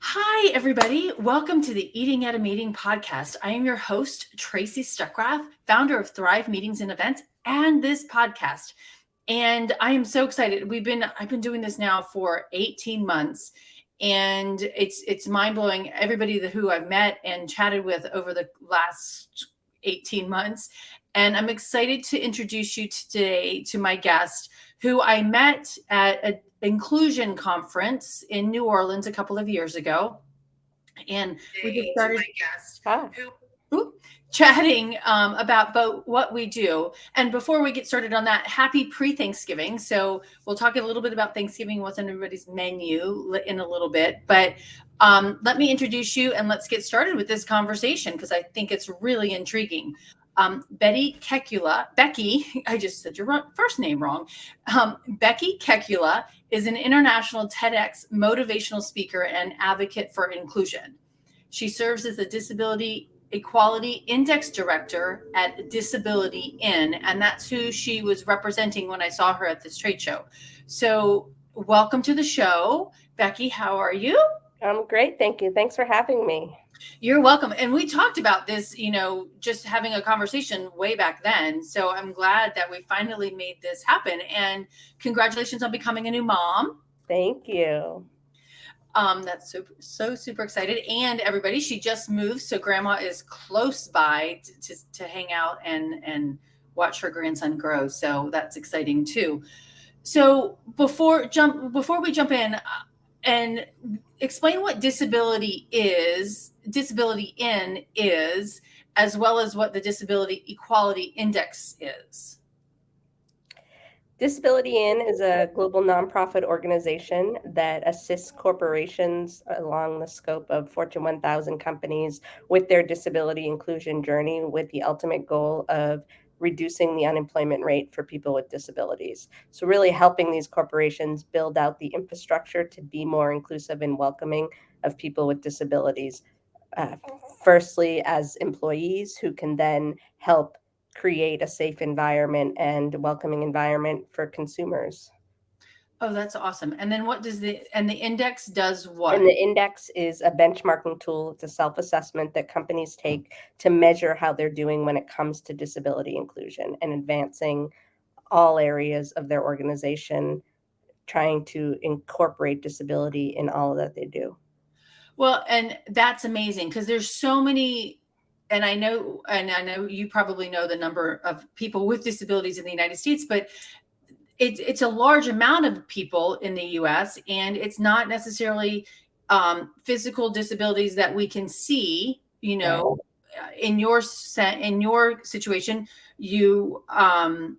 Hi, everybody. Welcome to the Eating at a Meeting podcast. I am your host, Tracy Stuckrath, founder of Thrive Meetings and Events and this podcast. And I am so excited. I've been doing this now for 18 months, and it's mind-blowing. Everybody who I've met and chatted with over the last 18 months. And I'm excited to introduce you today to my guest who I met at an inclusion conference in New Orleans a couple of years ago. And we just started Ah, chatting about both what we do. And before we get started on that, happy pre-Thanksgiving. So we'll talk a little bit about Thanksgiving, what's on everybody's menu in a little bit. But let me introduce you and let's get started with this conversation because I think it's really intriguing. Becky, I just said your first name wrong. Becky Kekula is an international TEDx motivational speaker and advocate for inclusion. She serves as the Disability Equality Index Director at Disability In, and that's who she was representing when I saw her at this trade show. So, welcome to the show, Becky. How are you? I'm great. Thank you. Thanks for having me. You're welcome. And we talked about this, just having a conversation way back then. So I'm glad that we finally made this happen. And congratulations on becoming a new mom. Thank you. That's super excited. And everybody, she just moved, so grandma is close by to hang out and watch her grandson grow. So that's exciting too. So before we jump in and explain what disability in is, as well as what the Disability Equality Index is. Disability In is a global nonprofit organization that assists corporations along the scope of Fortune 1000 companies with their disability inclusion journey, with the ultimate goal of reducing the unemployment rate for people with disabilities. So, really helping these corporations build out the infrastructure to be more inclusive and welcoming of people with disabilities. Uh, Firstly, as employees who can then help create a safe environment and welcoming environment for consumers. Oh, that's awesome. And then the index does And what? the index is a benchmarking tool. It's a self assessment that companies take to measure how they're doing when it comes to disability inclusion and advancing all areas of their organization, trying to incorporate disability in all that they do. Well, and that's amazing because there's so many, and I know you probably know the number of people with disabilities in the United States, but it's a large amount of people in the U.S. and it's not necessarily physical disabilities that we can see. Right. In your situation, you are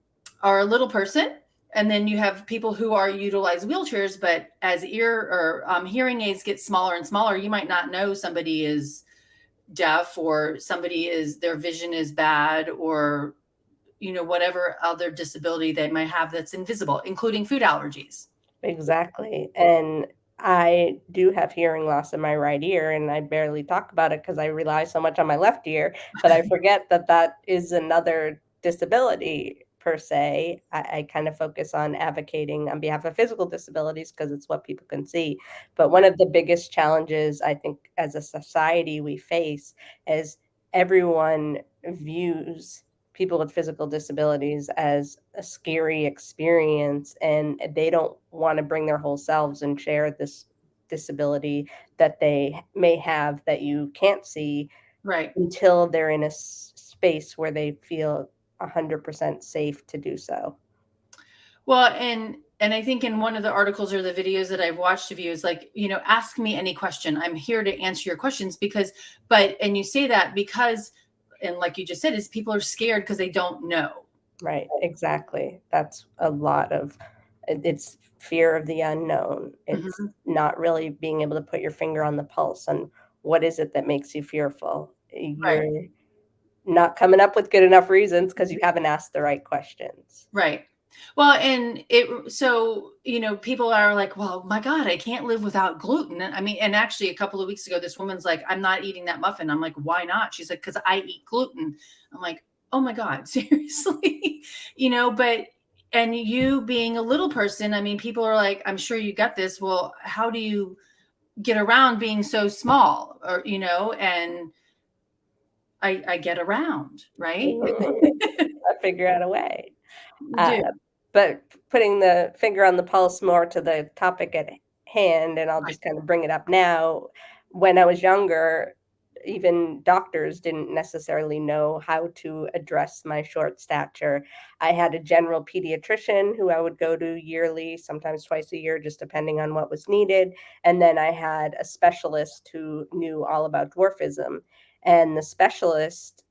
a little person, and then you have people who are utilize wheelchairs. But as ear or hearing aids get smaller and smaller, you might not know somebody is deaf or somebody is their vision is bad or whatever other disability they might have that's invisible, including food allergies. Exactly. And I do have hearing loss in my right ear, and I barely talk about it because I rely so much on my left ear that I forget that that is another disability per se. I kind of focus on advocating on behalf of physical disabilities because it's what people can see. But one of the biggest challenges I think as a society we face is everyone views people with physical disabilities as a scary experience, and they don't want to bring their whole selves and share this disability that they may have that you can't see Right. until they're in a space where they feel 100% safe to do so. Well, and I think in one of the articles or the videos that I've watched of you is like, ask me any question. I'm here to answer your questions and you say that because, and like you just said, is people are scared because they don't know. Right, exactly. That's a lot of it's fear of the unknown. It's Mhm. not really being able to put your finger on the pulse on what is it that makes you fearful. Right. You're not coming up with good enough reasons because you haven't asked the right questions. Right. Well, and people are like, well, my God, I can't live without gluten. I mean, and actually, a couple of weeks ago, this woman's like, I'm not eating that muffin. I'm like, why not? She's like, because I eat gluten. I'm like, oh my God, seriously? But, and you being a little person, I mean, people are like, I'm sure you got this. Well, how do you get around being so small, or and I get around, right? I figure out a way. You Uh, do. but putting the finger on the pulse more to the topic at hand, and I'll Right. just kind of bring it up now. When I was younger, even doctors didn't necessarily know how to address my short stature. I had a general pediatrician who I would go to yearly, sometimes twice a year, just depending on what was needed. And then I had a specialist who knew all about dwarfism. And the specialist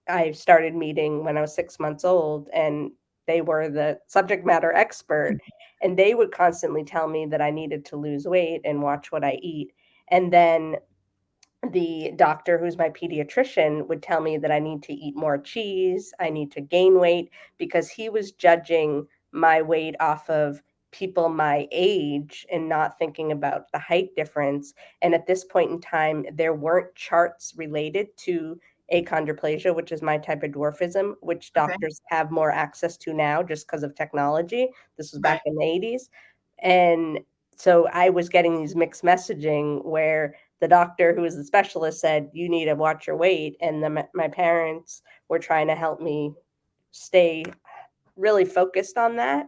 I started meeting when I was 6 months old, and they were the subject matter expert, and they would constantly tell me that I needed to lose weight and watch what I eat. And then the doctor who's my pediatrician would tell me that I need to eat more cheese, I need to gain weight, because he was judging my weight off of people my age and not thinking about the height difference. And at this point in time, there weren't charts related to achondroplasia, which is my type of dwarfism, which Okay. doctors have more access to now just because of technology. This was Right. back in the 80s. And so I was getting these mixed messaging where the doctor who was the specialist said, "You need to watch your weight," and my parents were trying to help me stay really focused on that.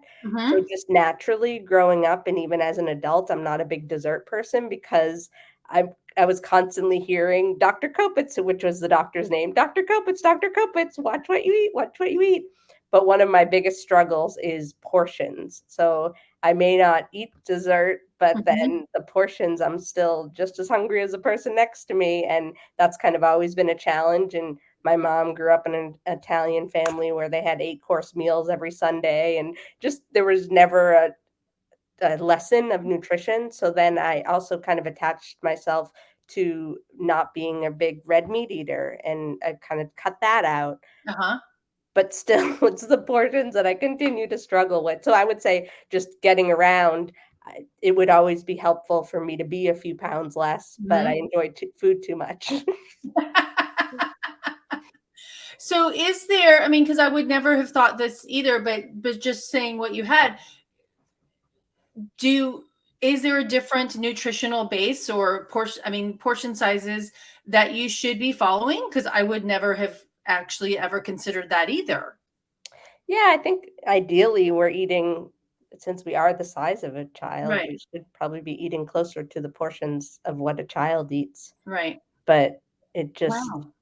So Hmm. just naturally growing up and even as an adult, I'm not a big dessert person because I I was constantly hearing Dr. Kopitz, which was the doctor's name. Dr. Kopitz, watch what you eat, watch what you eat. But one of my biggest struggles is portions. So I may not eat dessert, but Hmm. then the portions, I'm still just as hungry as the person next to me. And that's kind of always been a challenge. And my mom grew up in an Italian family where they had 8-course meals every Sunday, and just there was never a lesson of nutrition. So then I also kind of attached myself to not being a big red meat eater, and I kind of cut that out. Uh-huh. But still, it's the portions that I continue to struggle with. So I would say just getting around, it would always be helpful for me to be a few pounds less, but I Hmm. enjoy food too much. So is there, I mean, because I would never have thought this either, but just saying what you had, do is there a different nutritional base or portion, I mean, portion sizes that you should be following? Because I would never have actually ever considered that either. Yeah, I think ideally we're eating, since we are the size of a child, Right. we should probably be eating closer to the portions of what a child eats, Right. but it just Wow.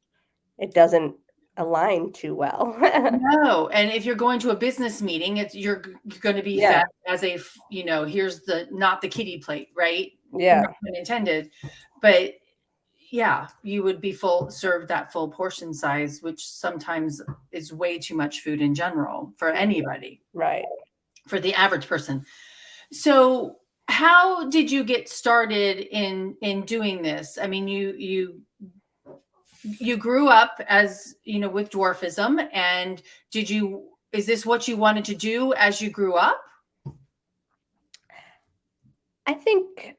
it doesn't align too well. No, and if you're going to a business meeting, you're going to be Yeah, fed as a here's the not the kiddie plate, right? No yeah, pun intended, but yeah, you would be full served that full portion size, which sometimes is way too much food in general for anybody, right. for the average person. So, how did you get started in doing this? I mean, you grew up as with dwarfism, and did you is this what you wanted to do as you grew up? I think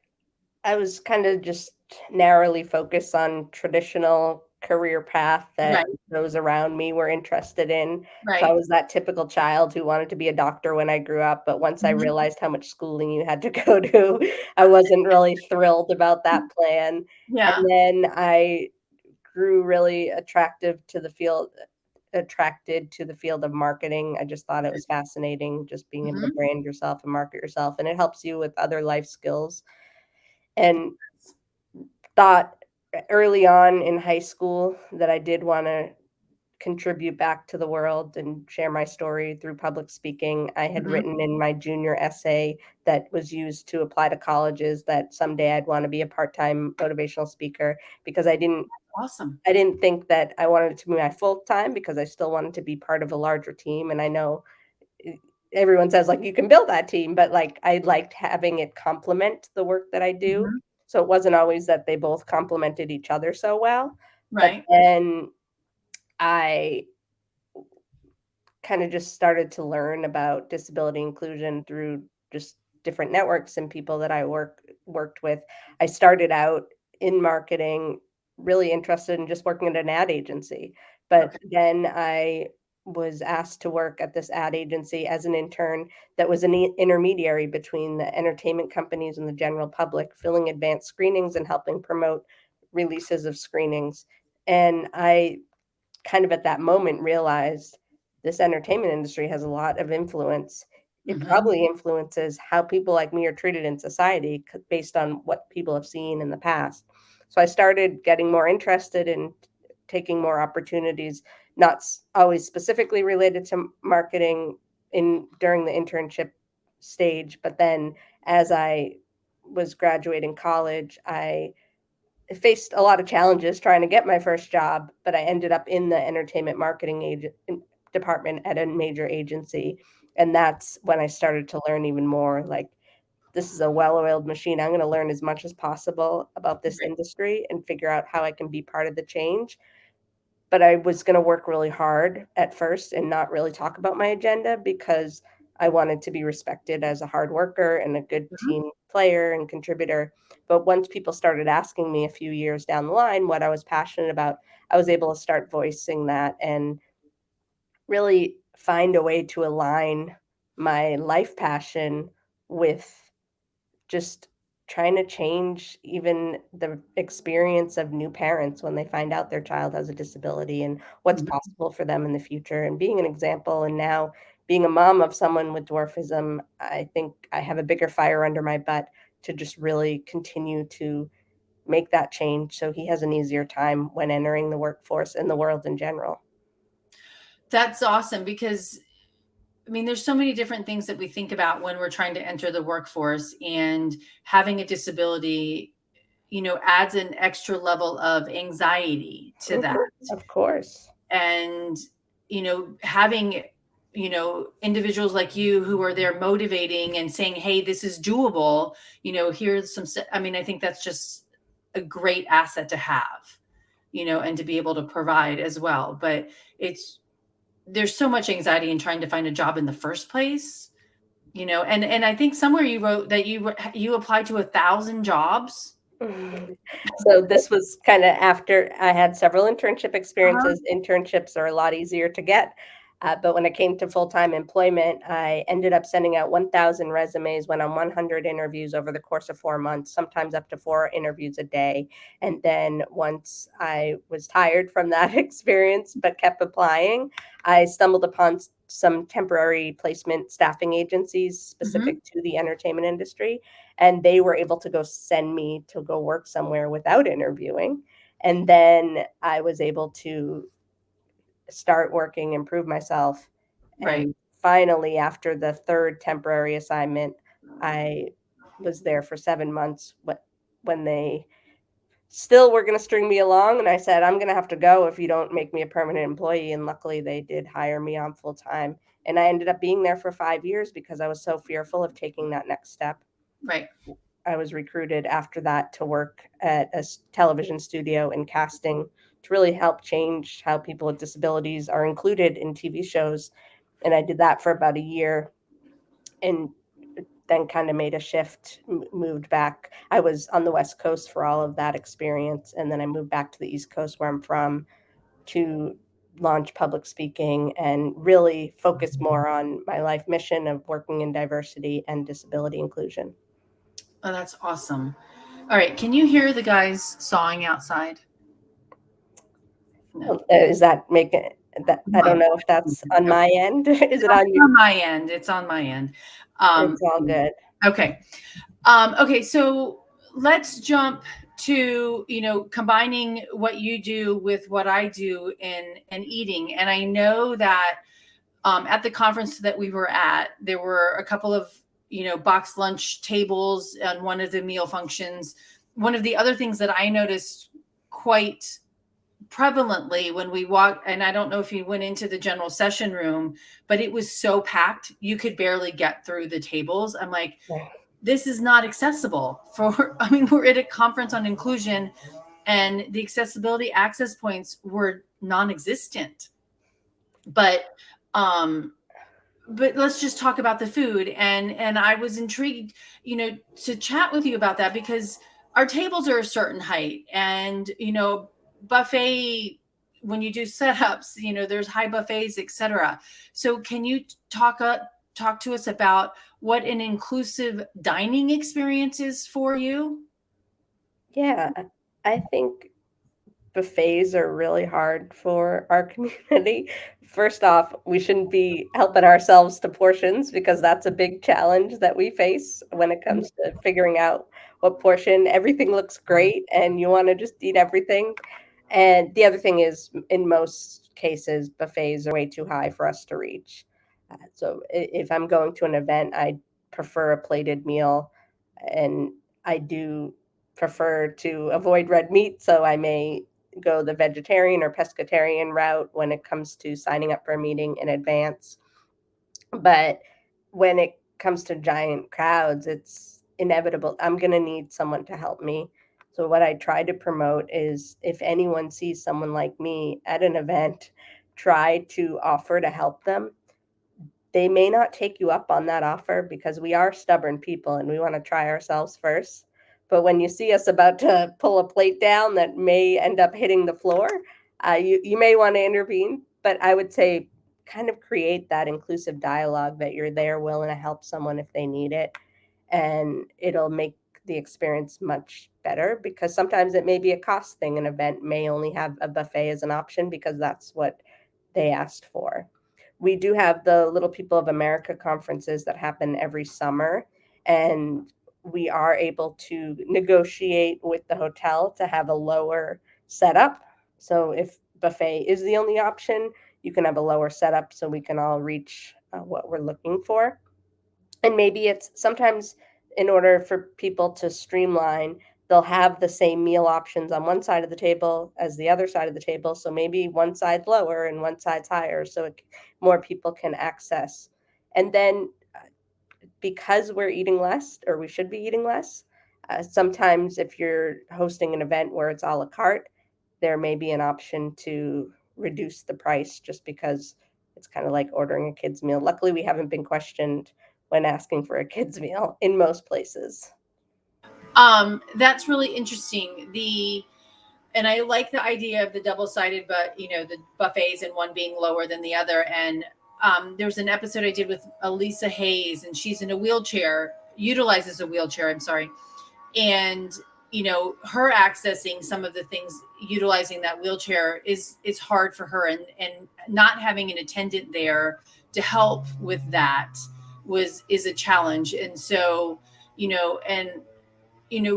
I was kind of just narrowly focused on traditional career path that Right. those around me were interested in. So I Right. was that typical child who wanted to be a doctor when I grew up, but once I Mhm. realized how much schooling you had to go to, I wasn't really thrilled about that plan. Yeah. And then I grew really attracted to the field of marketing. I just thought it was fascinating just being able to Mhm. brand yourself and market yourself, and it helps you with other life skills. And thought early on in high school that I did wanna contribute back to the world and share my story through public speaking. I had Mhm. written in my junior essay that was used to apply to colleges that someday I'd wanna be a part-time motivational speaker, because Awesome. I didn't think that I wanted it to be my full time, because I still wanted to be part of a larger team. And I know e everyone says, like, "You can build that team," but, like, I liked having it complement the work that I do. Mhm. So it wasn't always that they both complemented each other so well. But Right. then I kinda just started to learn about disability inclusion through just different networks and people that I worked with. I started out in marketing, really interested in just working at an ad agency, but Okay. then I was asked to work at this ad agency as an intern that was an intermediary between the entertainment companies and the general public, filling advanced screenings and helping promote releases of screenings. And I kind of at that moment realized this entertainment industry has a lot of influence. It Mm-hmm. probably influences how people like me are treated in society based on what people have seen in the past. So I started getting more interested in taking more opportunities, not always specifically related to marketing in during the internship stage, but then as I was graduating college, I faced a lot of challenges trying to get my first job, but I ended up in the entertainment marketing department at a major agency. And that's when I started to learn even more like, this is a well oiled machine. I'm going to learn as much as possible about this Right. industry and figure out how I can be part of the change. But I was going to work really hard at first and not really talk about my agenda because I wanted to be respected as a hard worker and a good Mm-hmm. team player and contributor. But once people started asking me a few years down the line what I was passionate about, I was able to start voicing that and really find a way to align my life passion with just trying to change even the experience of new parents when they find out their child has a disability and what's Mm-hmm. possible for them in the future and being an example. And now being a mom of someone with dwarfism, I think I have a bigger fire under my butt to just really continue to make that change so he has an easier time when entering the workforce and the world in general. That's awesome because I mean, there's so many different things that we think about when we're trying to enter the workforce, and having a disability, adds an extra level of anxiety to that. Mhm, of course. And, having, individuals like you who are there motivating and saying, hey, this is doable, here's I mean, I think that's just a great asset to have, and to be able to provide as well. But it's, there's so much anxiety in trying to find a job in the first place, and I think somewhere you wrote that you applied to 1,000 jobs. Mhm. So this was kinda after I had several internship Uh-huh. experiences. Internships are a lot easier to get, but when it came to full-time employment, I ended up sending out 1,000 resumes, went on 100 interviews over the course of 4 months, sometimes up to 4 interviews a day, and then once I was tired from that experience but kept applying, I stumbled upon some temporary placement staffing agencies Hmm. specific to the entertainment industry, and they were able to go send me to go work somewhere without interviewing. And then I was able to start working, improve myself. Right. And finally, after the third temporary assignment, I was there for 7 months when they still were going to string me along. And I said, I'm going to have to go if you don't make me a permanent employee. And luckily, they did hire me on full time. And I ended up being there for 5 years because I was so fearful of taking that next step. Right. I was recruited after that to work at a television studio in casting to really help change how people with disabilities are included in TV shows. And I did that for about a year and then kind of made a shift, moved back. I was on the West Coast for all of that experience. And then I moved back to the East Coast where I'm from to launch public speaking and really focus more on my life mission of working in diversity and disability inclusion. Oh, that's awesome. All right. Can you hear the guys sawing outside? No. Is that making that I don't No. know if that's on my end. Is it No, on it's your on my end. It's on my end. Um, it's all good. okay. Okay. So let's jump to, combining what you do with what I do in eating. And I know that at the conference that we were at, there were a couple of, box lunch tables on one of the meal functions. One of the other things that I noticed quite prevalently when we walked, and I don't know if you went into the general session room, but it was so packed you could barely get through the tables. I'm like, Yeah. this is not accessible for, I mean, we're at a conference on inclusion and the accessibility access points were non-existent. But um but let's just talk about the food, and I was intrigued, to chat with you about that because our tables are a certain height, and buffet when you do setups, there's high buffets, etc. So can you talk to us about what an inclusive dining experience is for you? Yeah, I think buffets are really hard for our community. First off, we shouldn't be helping ourselves to portions because that's a big challenge that we face when it comes to figuring out what portion. Everything looks great and you want to just eat everything. And the other thing is, in most cases, buffets are way too high for us to reach. So if I'm going to an event, I prefer a plated meal, and I do prefer to avoid red meat, so I may go the vegetarian or pescatarian route when it comes to signing up for a meeting in advance. But when it comes to giant crowds, it's inevitable. I'm going to need someone to help me. So, what I try to promote is if anyone sees someone like me at an event, try to offer to help them. They may not take you up on that offer because we are stubborn people and we want to try ourselves first. But when you see us about to pull a plate down that may end up hitting the floor, you may want to intervene. But I would say kind of create that inclusive dialogue that you're there willing to help someone if they need it. And it'll make the experience much better because sometimes it may be a cost thing. An event may only have a buffet as an option because that's what they asked for. We do have the Little People of America conferences that happen every summer, and we are able to negotiate with the hotel to have a lower setup. So if buffet is the only option, you can have a lower setup so we can all reach what we're looking for. And maybe it's sometimes in order for people to streamline, they'll have the same meal options on one side of the table as the other side of the table. So maybe one side's lower and one side's higher, so more people can access. And then because we're eating less, or we should be eating less, sometimes if you're hosting an event where it's a la carte, there may be an option to reduce the price just because it's kind of like ordering a kid's meal. Luckily, we haven't been questioned when asking for a kid's meal in most places. That's really interesting. And I like the idea of the double sided, but the buffets and one being lower than the other. And there's an episode I did with Elisa Hayes, and she's in a wheelchair, utilizes a wheelchair. I'm sorry, and her accessing some of the things utilizing that wheelchair is hard for her, and not having an attendant there to help with that is a challenge. And so and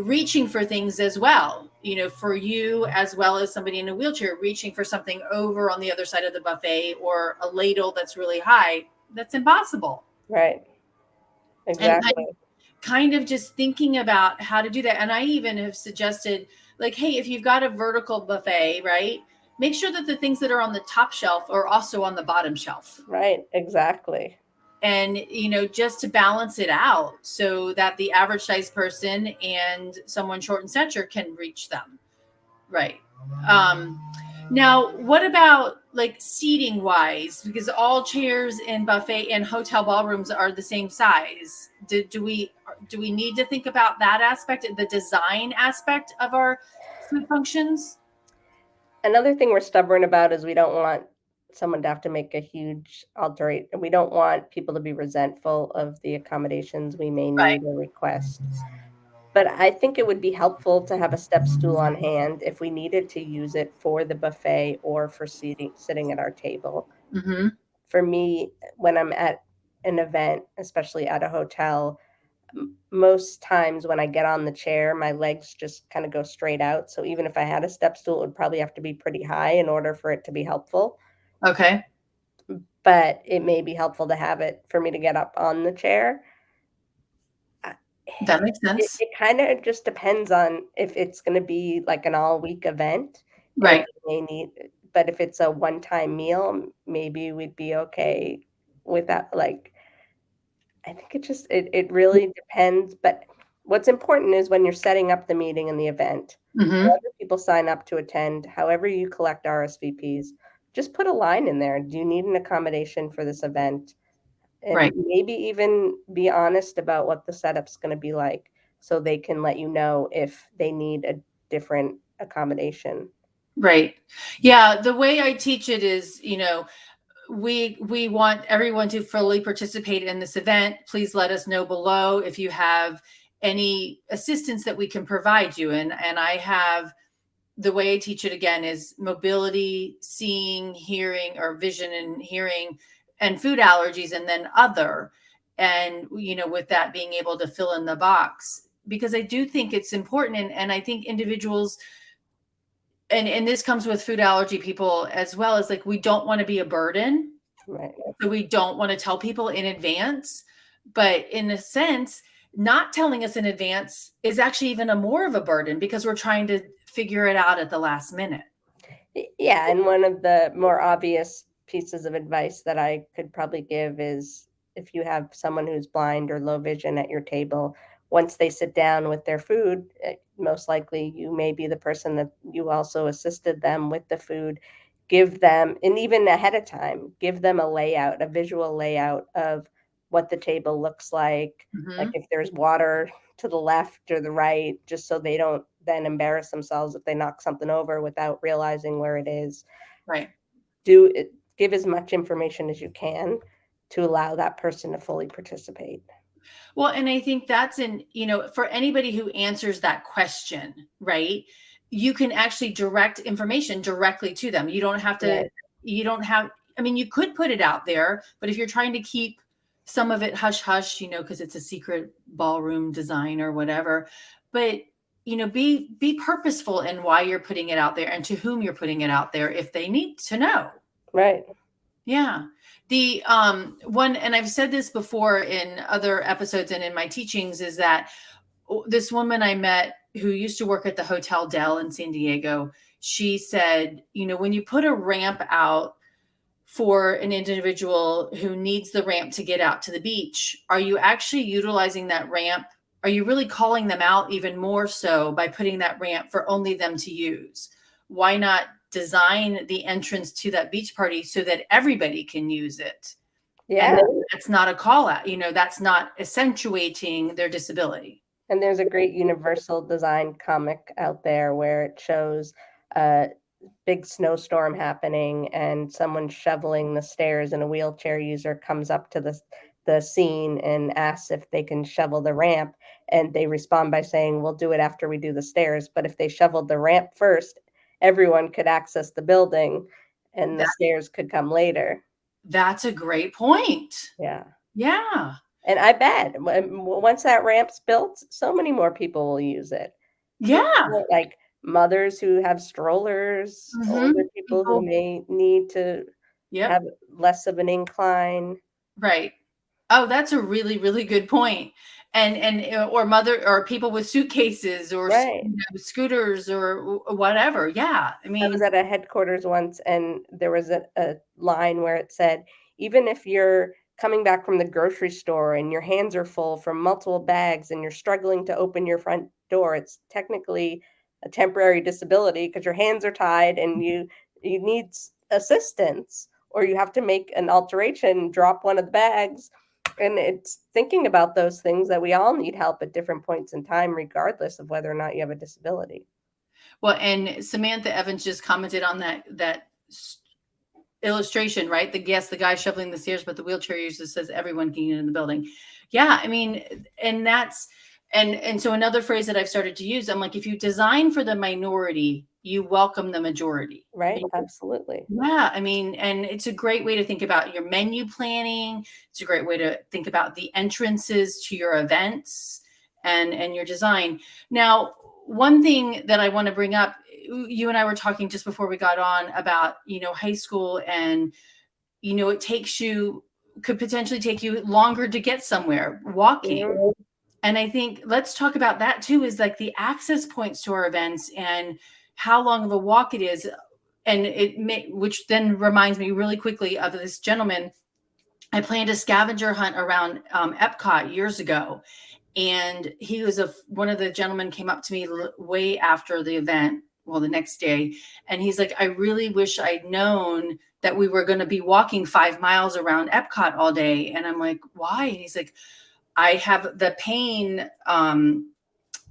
reaching for things as well, for you as well as somebody in a wheelchair, reaching for something over on the other side of the buffet or a ladle that's really high, that's impossible. Right. And Exactly. kind of just thinking about how to do that. And I even have suggested, like, hey, if you've got a vertical buffet, right, make sure that the things that are on the top shelf are also on the bottom shelf. Right. Exactly. And just to balance it out so that the average size person and someone short in stature can reach them, right? um Now, what about like seating wise? Because all chairs in buffet and hotel ballrooms are the same size. Do we need to think about that aspect, the design aspect of our food functions? Another thing we're stubborn about is we don't want someone to have to make a huge alteration. We don't want people to be resentful of the accommodations we may Right. need or request. But I think it would be helpful to have a step stool on hand if we needed to use it for the buffet or for sitting at our table. Mm-hmm. For me, when I'm at an event, especially at a hotel, most times when I get on the chair, my legs just kind of go straight out. So even if I had a step stool, it would probably have to be pretty high in order for it to be helpful. Okay. But it may be helpful to have it for me to get up on the chair. Uh, That makes It, sense. it kind of just depends on if it's going to be like an all week event and Right. we may need, but if it's a one time meal, maybe we'd be okay with that. Like, I think it really depends. But what's important is when you're setting up the meeting and the event, Mm-hmm. however people sign up to attend, however you collect RSVPs, just put a line in there. Do you need an accommodation for this event? And Right. maybe even be honest about what the setup's going to be like so they can let you know if they need a different accommodation. Right. Yeah. The way I teach it is, we want everyone to fully participate in this event. Please let us know below if you have any assistance that we can provide you. And I have, the way I teach it again is mobility, seeing, hearing, or vision and hearing, and food allergies, and then other. And, with that being able to fill in the box, because I do think it's important. And I think individuals, and this comes with food allergy people as well, as like, we don't want to be a burden. Right. So we don't want to tell people in advance. But in a sense, not telling us in advance is actually even a more of a burden, because we're trying to figure it out at the last minute. Yeah, and one of the more obvious pieces of advice that I could probably give is if you have someone who's blind or low vision at your table, once they sit down with their food, most likely you may be the person that you also assisted them with the food. Give them, and even ahead of time, give them a layout, a visual layout of what the table looks like Mm-hmm. if there's water to the left or the right, just so they don't then embarrass themselves if they knock something over without realizing where it is. Right. Do it, give as much information as you can to allow that person to fully participate. Well, and I think that's for anybody who answers that question, right? You can actually direct information directly to them. You don't have to, Right. you don't have, I mean, you could put it out there, but if you're trying to keep some of it hush hush, because it's a secret ballroom design or whatever, but be purposeful in why you're putting it out there and to whom you're putting it out there if they need to know. Right. Yeah. The one, and I've said this before in other episodes and in my teachings, is that this woman I met who used to work at the Hotel Del in San Diego, she said, when you put a ramp out for an individual who needs the ramp to get out to the beach, are you actually utilizing that ramp? Are you really calling them out even more so by putting that ramp for only them to use? Why not design the entrance to that beach party so that everybody can use it? And Yeah. then that's not a call out, that's not accentuating their disability. And there's a great universal design comic out there where it shows a big snowstorm happening and someone shoveling the stairs, and a wheelchair user comes up to the scene and asks if they can shovel the ramp, and they respond by saying, "We'll do it after we do the stairs." But if they shoveled the ramp first, everyone could access the building and the That, stairs could come later. that's a great point. Yeah. Yeah. And I bet once that ramp's built, so many more people will use it. So many Yeah. more, like mothers who have strollers, older Mhm. people who People, may need to yep. have less of an incline. Right. Oh, that's a really, really good point. And or mother or people with suitcases or Right. scooters or whatever. Yeah. I I was mean, at a headquarters once, and there was a line where it said, even if you're coming back from the grocery store and your hands are full from multiple bags and you're struggling to open your front door, it's technically a temporary disability because your hands are tied and you need assistance, or you have to make an alteration, drop one of the bags. And it's thinking about those things that we all need help at different points in time, regardless of whether or not you have a disability. well, and Samantha Evans just commented on that illustration, right? The guy shoveling the stairs, but the wheelchair user says everyone can get in the building. Yeah, I mean, and that's and so another phrase that I've started to use, I'm like, if you design for the minority, you welcome the majority. Right? Absolutely. Yeah, I mean, and it's a great way to think about your menu planning. It's a great way to think about the entrances to your events and your design. Now, one thing that I want to bring up, you and I were talking just before we got on about, high school, and it could potentially take you longer to get somewhere walking. Mhm. And I think let's talk about that too, is like the access points to our events and how long of a walk it is. And which then reminds me really quickly of this gentleman. I planned a scavenger hunt around Epcot years ago, and he was one of the gentlemen came up to me way after the event, well, the next day, and he's like, I really wish I'd known that we were going to be walking 5 miles around Epcot all day. And I'm like, why? And he's like, I have the pain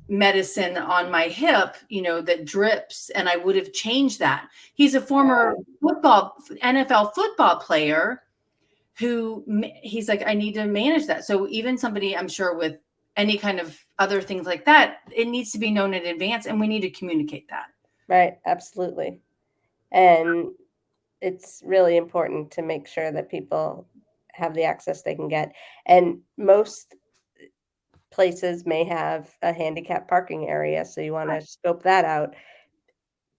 medicine on my hip, that drips, and I would have changed that. He's a former NFL football player who he's like, I need to manage that. So even somebody, I'm sure, with any kind of other things like that, it needs to be known in advance, and we need to communicate that. Right, absolutely. And it's really important to make sure that people have the access they can get. And most places may have a handicap parking area, so you want to scope that out.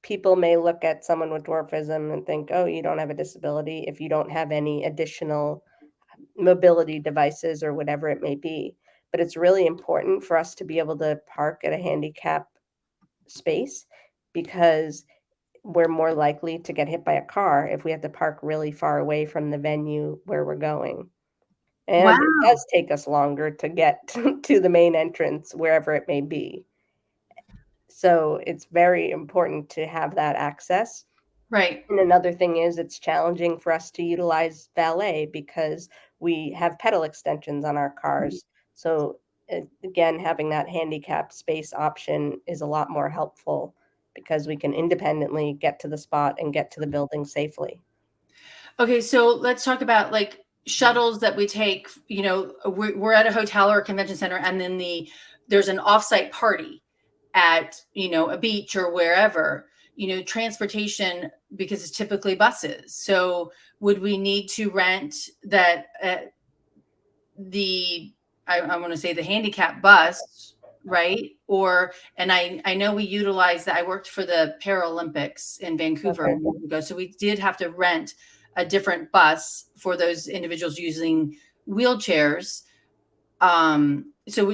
People may look at someone with dwarfism and think, oh, you don't have a disability if you don't have any additional mobility devices or whatever it may be. But it's really important for us to be able to park at a handicap space, because we're more likely to get hit by a car if we have to park really far away from the venue where we're going. And it Wow. does take us longer to get to the main entrance, wherever it may be. So it's very important to have that access. Right. And another thing is, it's challenging for us to utilize valet because we have pedal extensions on our cars. So again, having that handicap space option is a lot more helpful because we can independently get to the spot and get to the building safely. Okay, so let's talk about like shuttles that we take. We're at a hotel or a convention center, and then there's an offsite party at a beach or wherever. Transportation, because it's typically buses. So would we need to rent that I want to say the handicap bus, right? And I know we utilized that. I worked for the Paralympics in Vancouver Okay. years ago, so we did have to rent a different bus for those individuals using wheelchairs. So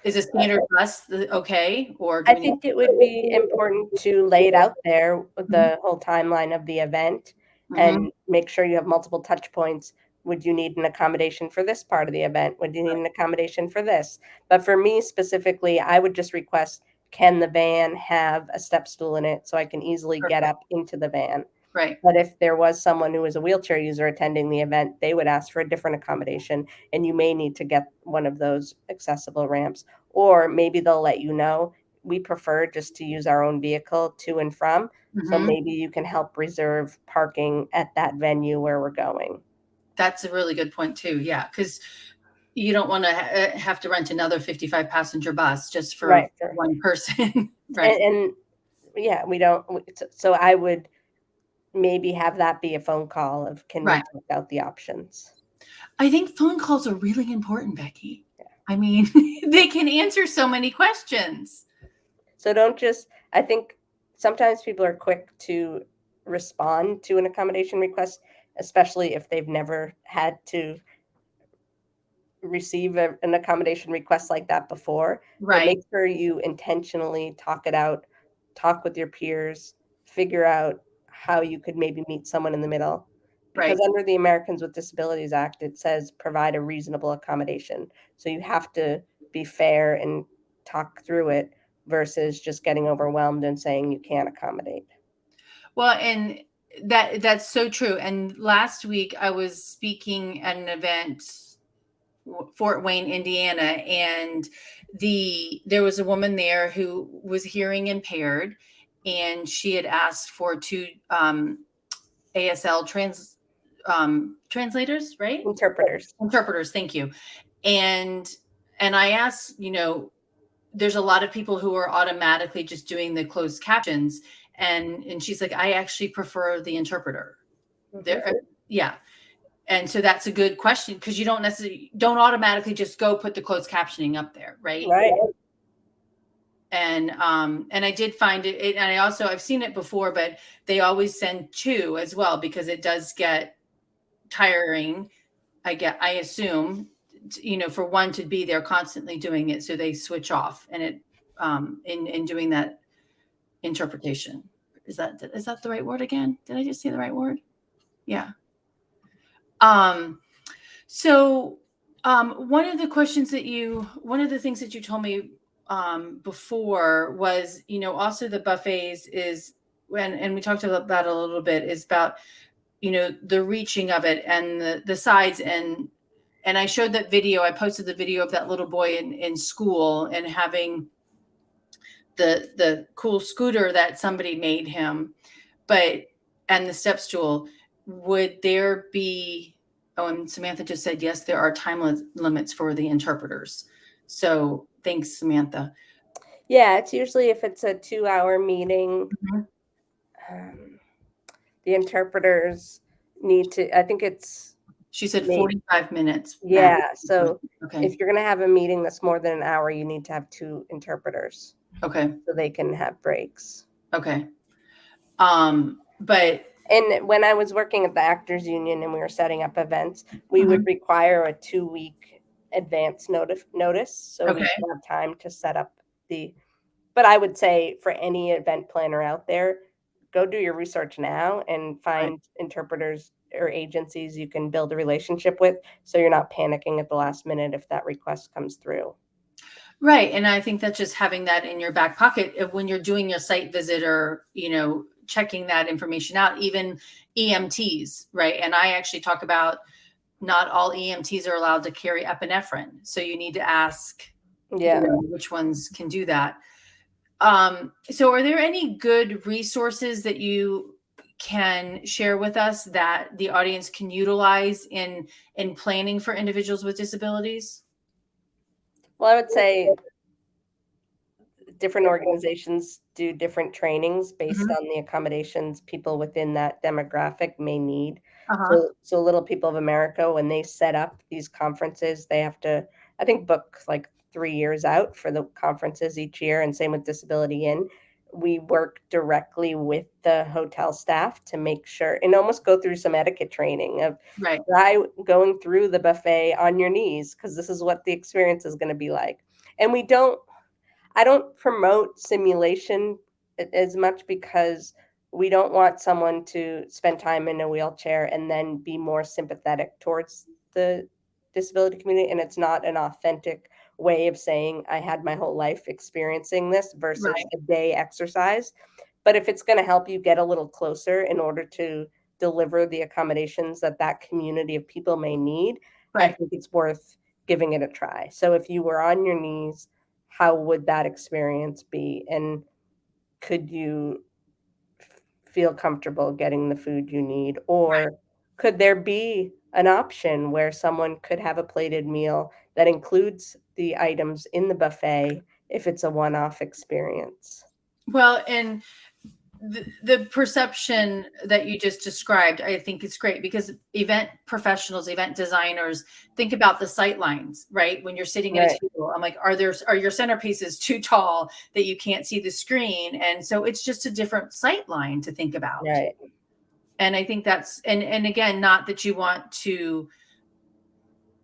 is a standard bus okay, or do I we need? think it would be important to lay it out there, Mhm. the whole timeline of the event, Mhm. and make sure you have multiple touch points. Would you need an accommodation for this part of the event? Would you need an accommodation for this? But for me specifically, I would just request, can the van have a step stool in it so I can easily get Perfect. up into the van? Right. But if there was someone who was a wheelchair user attending the event, they would ask for a different accommodation, and you may need to get one of those accessible ramps. Or maybe they'll let you know, we prefer just to use our own vehicle to and from. So Mhm. maybe you can help reserve parking at that venue where we're going. That's a really good point too. Yeah, because you don't want to have to rent another 55 passenger bus just for Right. Sure. one person. Right. And yeah, we don't. So I would maybe have that be a phone call of, can we Right. talk out the options? I think phone calls are really important, Becky. I mean, they can answer so many questions. So don't just, I think sometimes people are quick to respond to an accommodation request, especially if they've never had to receive an accommodation request like that before. But Right. make sure you intentionally talk it out, talk with your peers, figure out how you could maybe meet someone in the middle. Because Right. under the Americans with Disabilities Act, it says provide a reasonable accommodation. So you have to be fair and talk through it versus just getting overwhelmed and saying you can't accommodate. Well, and that's so true. And last week I was speaking at an event, Fort Wayne, Indiana, and there was a woman there who was hearing impaired, and she had asked for two ASL translators, right? Interpreters. Interpreters. Thank you. And I asked, there's a lot of people who are automatically just doing the closed captions, and she's like, I actually prefer the interpreter. Mhm. There, yeah. And so that's a good question, because you don't automatically just go put the closed captioning up there, right? Right. And I did find it, and I've seen it before, but they always send two as well, because it does get tiring. I assume, for one to be there constantly doing it, so they switch off, and it in doing that interpretation. Is that the right word again? Did I just say the right word? Yeah. Um, so one of the things that you told me before was, also the buffets is when, and we talked about that a little bit, is about, the reaching of it and the sides, and I showed that video. I posted the video of that little boy in school and having the cool scooter that somebody made him, but and the step stool, would there be, oh, and Samantha just said yes, there are time limits for the interpreters. So thanks, Samantha. Yeah, it's usually if it's a 2-hour meeting, Mhm. the interpreters need to, I think it's She said maybe, 45 minutes max. yeah. So Okay. if you're going to have a meeting that's more than an hour, you need to have 2 interpreters Okay. so they can have breaks. Okay. But And when I was working at the Actors Union and we were setting up events, we would mhm. require a 2-week advance notice so we Okay. can have time to set up the. But I would say for any event planner out there, go do your research now and Right. find interpreters or agencies you can build a relationship with so you're not panicking at the last minute if that request comes through. Right. And I think that's just having that in your back pocket when you're doing your site visit or, checking that information out, even EMTs, right? And I actually talk about not all EMTs are allowed to carry epinephrine. So you need to ask, Yeah. which ones can do that. So are there any good resources that you can share with us that the audience can utilize in planning for individuals with disabilities? Well, I would say different organizations do different trainings based Mhm. on the accommodations people within that demographic may need. Uh-huh. So Little People of America, when they set up these conferences, they have to, I think, book like 3 years out for the conferences each year, and same with Disability Inn. We work directly with the hotel staff to make sure and almost go through some etiquette training of Right. try going through the buffet on your knees because this is what the experience is going to be like. And I don't promote simulation as much because we don't want someone to spend time in a wheelchair and then be more sympathetic towards the disability community. And it's not an authentic way of saying, I had my whole life experiencing this versus Right. a day exercise. But if it's going to help you get a little closer in order to deliver the accommodations that that community of people may need, I Right. think it's worth giving it a try. So if you were on your knees, how would that experience be? And could you feel comfortable getting the food you need? Or could there be an option where someone could have a plated meal that includes the items in the buffet if it's a one off experience? Well, and the perception that you just described, I think it's great because event professionals, event designers think about the sight lines, right? When you're sitting at a Right, table, I'm like, are your centerpieces too tall that you can't see the screen? And so it's just a different sight line to think about. right, And I think that's, and again, not that you want to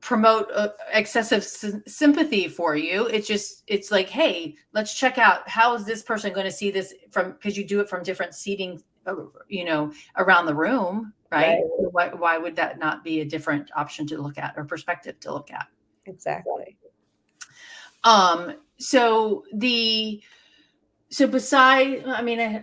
promote excessive sympathy for you. It's like, hey, let's check out how is this person going to see this from, because you do it from different seating, around the room, right? right, Why would that not be a different option to look at or perspective to look at? exactly. So beside, I mean,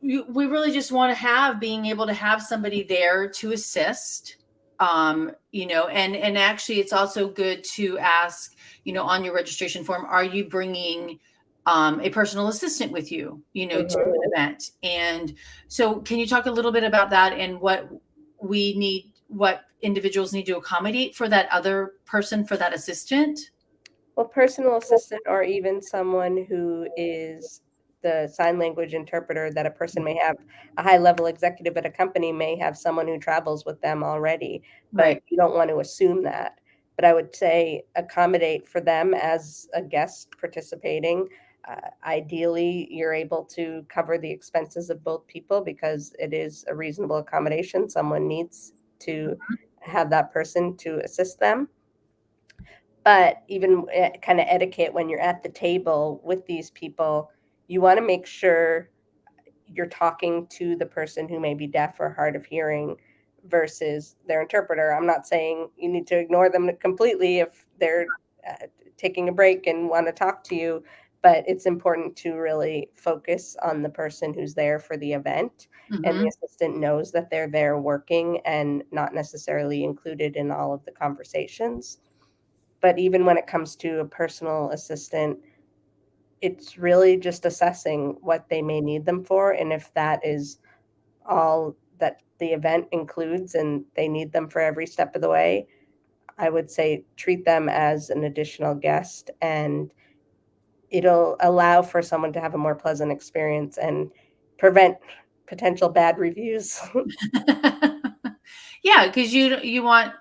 we really just want to being able to have somebody there to assist, and actually it's also good to ask, on your registration form, are you bringing a personal assistant with you, to Mhm. an event? And so can you talk a little bit about that and what individuals need to accommodate for that other person, for that assistant? Well, personal assistant or even someone who is the sign language interpreter that a person may have, a high level executive at a company may have someone who travels with them already, but Right. you don't want to assume that. But I would say accommodate for them as a guest participating. Ideally, you're able to cover the expenses of both people because it is a reasonable accommodation. Someone needs to have that person to assist them. But even kind of etiquette when you're at the table with these people, you want to make sure you're talking to the person who may be deaf or hard of hearing versus their interpreter. I'm not saying you need to ignore them completely if they're taking a break and want to talk to you, but it's important to really focus on the person who's there for the event. And the Hmm. assistant knows that they're there working and not necessarily included in all of the conversations. But even when it comes to a personal assistant, it's really just assessing what they may need them for, and if that is all that the event includes and they need them for every step of the way, I would say treat them as an additional guest, and it'll allow for someone to have a more pleasant experience and prevent potential bad reviews. Yeah, because you want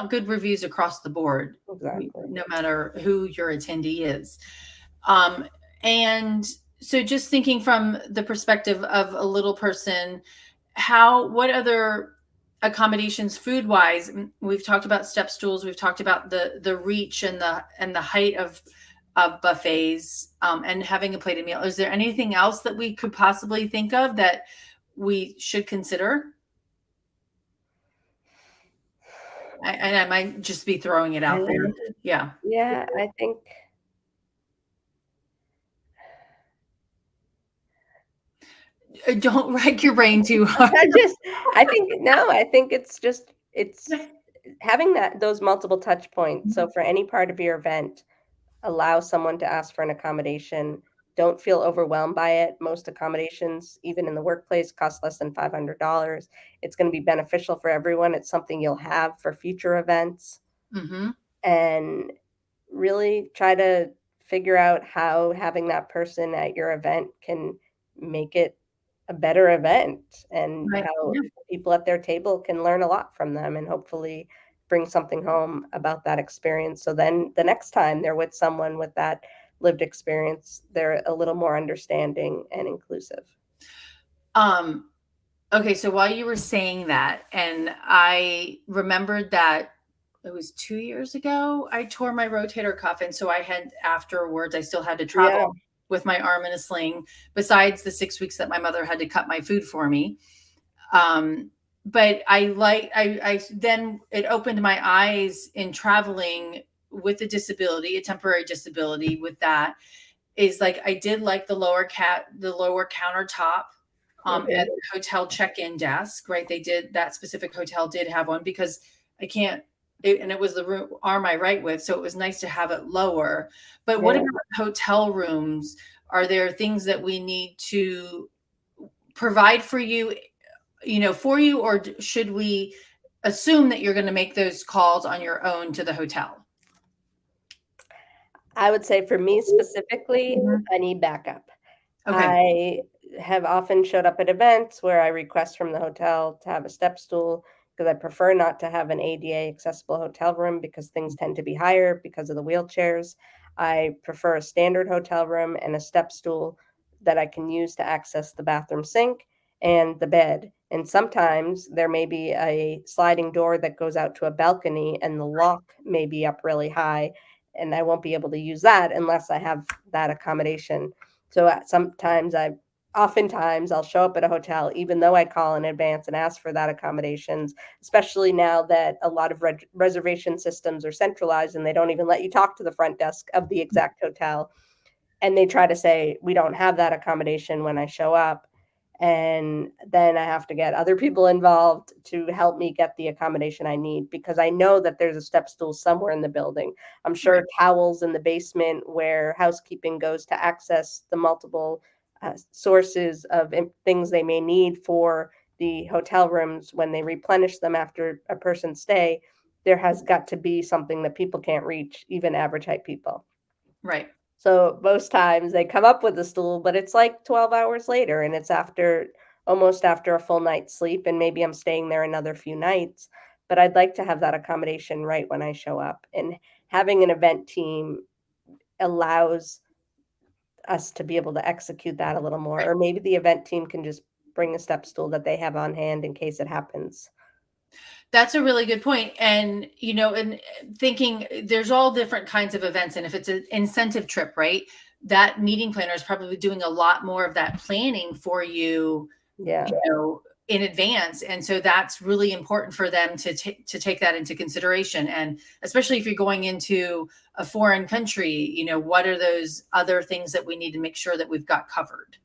good reviews across the board, Exactly. no matter who your attendee is. Um, and so, just thinking from the perspective of a little person, what other accommodations food wise? We've talked about step stools. We've talked about the reach and the height of buffets, and having a plated meal. Is there anything else that we could possibly think of that we should consider? And I might just be throwing it out there. Yeah. Yeah, I think Don't rack your brain too hard. I think no, I think it's having those multiple touch points. So for any part of your event, allow someone to ask for an accommodation. Don't feel overwhelmed by it. Most accommodations, even in the workplace, cost less than $500. It's going to be beneficial for everyone. It's something you'll have for future events. Mm-hmm. And really try to figure out how having that person at your event can make it a better event, and Right. how Yeah. people at their table can learn a lot from them and hopefully bring something home about that experience. So then the next time they're with someone with that lived experience, they're a little more understanding and inclusive. Um, okay, so while you were saying that, and I remembered that it was 2 years ago, I tore my rotator cuff. And so I had afterwards, I still had to travel Yeah, with my arm in a sling, besides the 6 weeks that my mother had to cut my food for me. Um, but I then it opened my eyes in traveling with a disability, a temporary disability with that, is like I did like the lower countertop at mhm, the hotel check-in desk, right? They did that specific hotel did have one because I can't and it was the room arm I write with, so it was nice to have it lower. But what yeah. about hotel rooms? Are there things that we need to provide for you, for you, or should we assume that you're going to make those calls on your own to the hotel? I would say for me specifically, Mhm. I need backup. Okay. I have often showed up at events where I request from the hotel to have a step stool because I prefer not to have an ADA accessible hotel room because things tend to be higher because of the wheelchairs. I prefer a standard hotel room and a step stool that I can use to access the bathroom sink and the bed. And sometimes there may be a sliding door that goes out to a balcony and the lock may be up really high, and I won't be able to use that unless I have that accommodation. So oftentimes I'll show up at a hotel, even though I call in advance and ask for that accommodations, especially now that a lot of reservation systems are centralized and they don't even let you talk to the front desk of the exact hotel. And they try to say, we don't have that accommodation when I show up. And then I have to get other people involved to help me get the accommodation I need because I know that there's a step stool somewhere in the building. I'm Right. sure towels in the basement where housekeeping goes to access the multiple sources of things they may need for the hotel rooms when they replenish them after a person's stay. There has got to be something that people can't reach, even average height people. Right. So most times they come up with a stool, but it's like 12 hours later and it's almost after a full night's sleep, and maybe I'm staying there another few nights, but I'd like to have that accommodation right when I show up. And having an event team allows us to be able to execute that a little more. Right. Or maybe the event team can just bring a step stool that they have on hand in case it happens. That's a really good point. And, and thinking there's all different kinds of events. And if it's an incentive trip, right, that meeting planner is probably doing a lot more of that planning for you, Yeah. in advance. And so that's really important for them to take that into consideration. And especially if you're going into a foreign country, what are those other things that we need to make sure that we've got covered?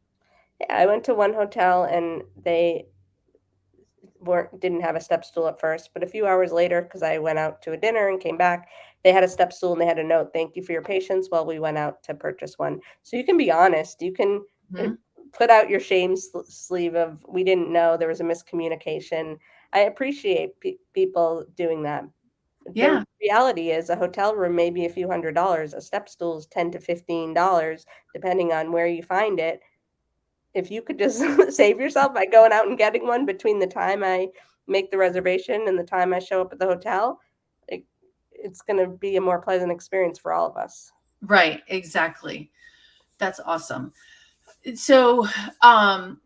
Yeah, I went to one hotel and they didn't have a step stool at first, but a few hours later, because I went out to a dinner and came back, they had a step stool and they had a note, "Thank you for your patience," while we went out to purchase one. So you can be honest. You can Mhm. put out your shame sleeve of, "We didn't know, there was a miscommunication." I appreciate people doing that. The Yeah. reality is a hotel room may be a few $100s. A step stool is $10 to $15, depending on where you find it. If you could just save yourself by going out and getting one between the time I make the reservation and the time I show up at the hotel, it it's gonna be a more pleasant experience for all of us. Right. Exactly. That's awesome. So,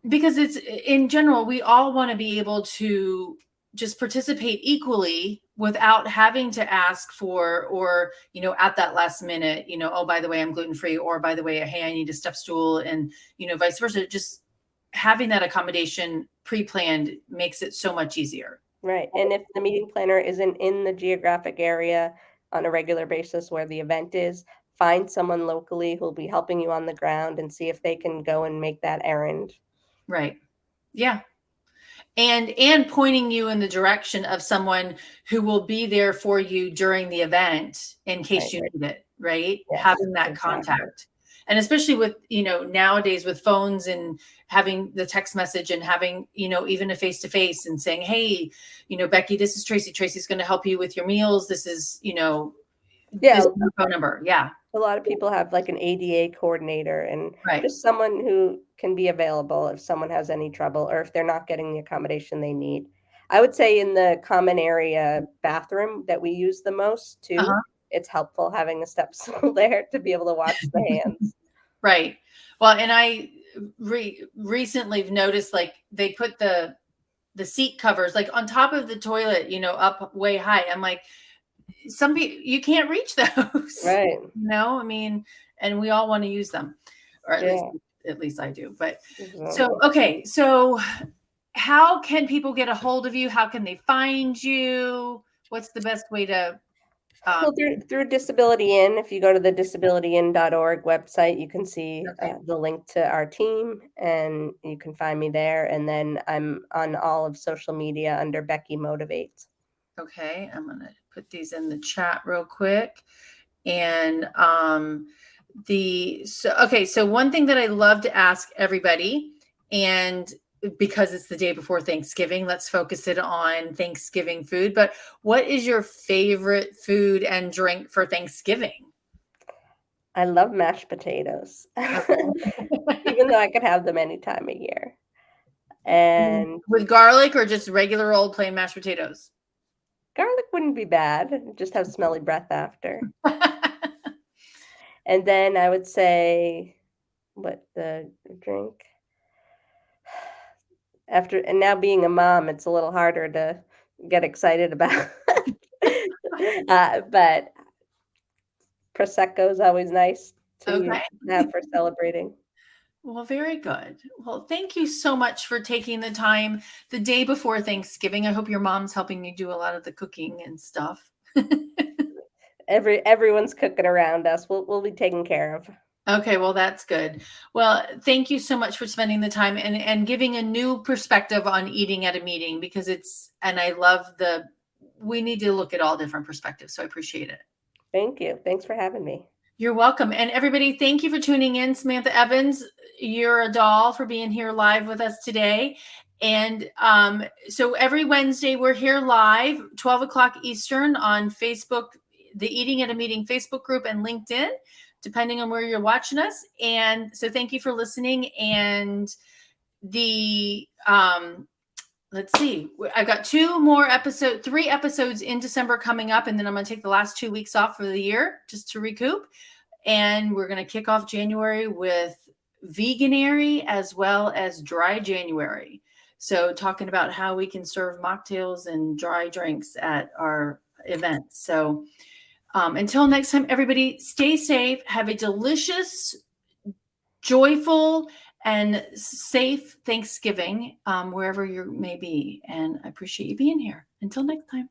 because it's in general, we all want to be able to just participate equally without having to ask for, or, at that last minute, oh, by the way, I'm gluten free, or by the way, hey, I need a step stool, and, vice versa. Just having that accommodation pre planned makes it so much easier. Right, and if the meeting planner isn't in the geographic area on a regular basis where the event is, find someone locally who'll be helping you on the ground and see if they can go and make that errand. Right. Yeah. And pointing you in the direction of someone who will be there for you during the event in Right, case you right. need it, right? Yes, Having that exactly. contact. And especially with, nowadays with phones and having the text message and having, even a face to face and saying, hey, Becky, this is Tracy. Tracy's going to help you with your meals. This is, this Yeah, is my phone number. Yeah. a lot of people have, like, an ADA coordinator and Right. just someone who can be available if someone has any trouble or if they're not getting the accommodation they need. I would say in the common area bathroom that we use the most too, Uh-huh. it's helpful having a step stool there to be able to wash the hands. Right. Well, and I recently have noticed like they put the seat covers like on top of the toilet, up way high. I'm like, some people you can't reach those, Right. I mean, and we all want to use them, or Yeah, at least I do. But so exactly. okay, so how can people get a hold of you? How can they find you? What's the best way to um Well, through Disability Inn, if you go to the disabilityin.org website, you can see, okay, the link to our team, and you can find me there, and then I'm on all of social media under Becky Motivates. okay, I'm gonna put these in the chat real quick. And so one thing that I love to ask everybody, and because it's the day before Thanksgiving, let's focus it on Thanksgiving food. But what is your favorite food and drink for Thanksgiving? I love mashed potatoes, Okay. even though I could have them any time of year, and With garlic or just regular old plain mashed potatoes? garlic wouldn't be bad, just have smelly breath after. And then I would say what the drink? After and now being a mom, it's a little harder to get excited about. But prosecco is always nice to Okay. have for celebrating. Well, very good. Well, thank you so much for taking the time the day before Thanksgiving. I hope your mom's helping you do a lot of the cooking and stuff. Everyone's cooking around us. We'll be taken care of. Okay, well, that's good. Well, thank you so much for spending the time and giving a new perspective on eating at a meeting, because and I love we need to look at all different perspectives. So I appreciate it. Thank you. Thanks for having me. You're welcome. And everybody, thank you for tuning in. Samantha Evans, you're a doll for being here live with us today. And so every Wednesday, we're here live, 12 o'clock Eastern on Facebook, the Eating at a Meeting Facebook group, and LinkedIn, depending on where you're watching us. And so thank you for listening. And the let's see, I've got three episodes in December coming up, and then I'm going to take the last 2 weeks off for the year just to recoup. And we're going to kick off January with veganary as well as dry January. So talking about how we can serve mocktails and dry drinks at our events. So until next time, everybody, stay safe, have a delicious, joyful, and safe Thanksgiving, wherever you may be. And I appreciate you being here. Until next time.